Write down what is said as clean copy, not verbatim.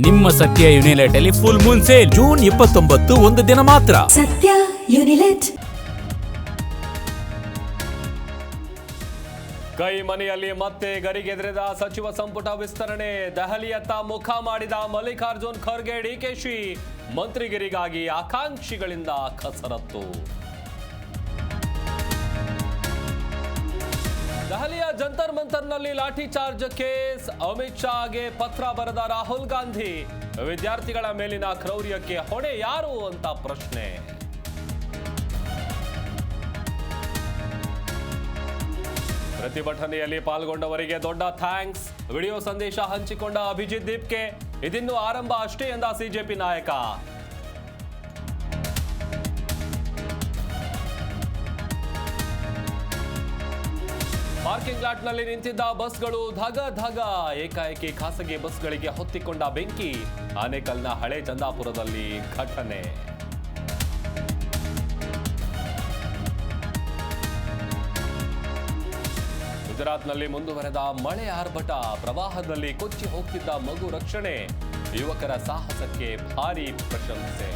ನಿಮ್ಮ ಸತ್ಯ ಯುನಿಲೆಟ್ ಅಲ್ಲಿ ಫುಲ್ ಮೂನ್ ಸೇಲ್ ಜೂನ್ 29 ಒಂದು ದಿನ ಮಾತ್ರ. ಸತ್ಯ ಯುನಿಲೆಟ್. ಕೈ ಮನೆಯಲ್ಲಿ ಮತ್ತೆ ಗರಿಗೆದರಿದ ಸಚಿವ ಸಂಪುಟ ವಿಸ್ತರಣೆ. ದೆಹಲಿಯತ್ತ ಮುಖ ಮಾಡಿದ ಮಲ್ಲಿಕಾರ್ಜುನ್ ಖರ್ಗೆ ಡಿಕೆಶಿ ಮಂತ್ರಿಗಿರಿಗಾಗಿ ಆಕಾಂಕ್ಷಿಗಳಿಂದ ಕಸರತ್ತು. ದೆಹಲಿಯ ಜಂತರ್ ಮಂತರ್ನಲ್ಲಿ ಲಾಠಿ ಚಾರ್ಜ್ ಕೇಸ್. ಅಮಿತ್ ಶಾಗೆ ಪತ್ರ ಬರೆದ ರಾಹುಲ್ ಗಾಂಧಿ. ವಿದ್ಯಾರ್ಥಿಗಳ ಮೇಲಿನ ಕ್ರೌರ್ಯಕ್ಕೆ ಹೊಣೆ ಯಾರು ಅಂತ ಪ್ರಶ್ನೆ. ಪ್ರತಿಭಟನೆಯಲ್ಲಿ ಪಾಲ್ಗೊಂಡವರಿಗೆ ದೊಡ್ಡ ಥ್ಯಾಂಕ್ಸ್. ವಿಡಿಯೋ ಸಂದೇಶ ಹಂಚಿಕೊಂಡ ಅಭಿಜಿತ್ ದೀಪ್ಗೆ ಇದಿನ್ನು ಆರಂಭ ಅಷ್ಟೇ ಎಂದ ಸಿಜೆಪಿ ನಾಯಕ. ಪಾರ್ಕಿಂಗ್ ಲಾಟ್ನಲ್ಲಿ ನಿಂತಿದ್ದ ಬಸ್ಗಳು ಧಗ ಧಗ. ಏಕಾಏಕಿ ಖಾಸಗಿ ಬಸ್ಗಳಿಗೆ ಹೊತ್ತಿಕೊಂಡ ಬೆಂಕಿ. ಆನೇಕಲ್ನ ಹಳೆ ಚಂದಾಪುರದಲ್ಲಿ ಘಟನೆ. ಗುಜರಾತ್ನಲ್ಲಿ ಮುಂದುವರೆದ ಮಳೆ ಆರ್ಭಟ. ಪ್ರವಾಹದಲ್ಲಿ ಕೊಚ್ಚಿ ಹೋಗ್ತಿದ್ದ ಮಗು ರಕ್ಷಣೆ. ಯುವಕರ ಸಾಹಸಕ್ಕೆ ಭಾರೀ ಪ್ರಶಂಸೆ.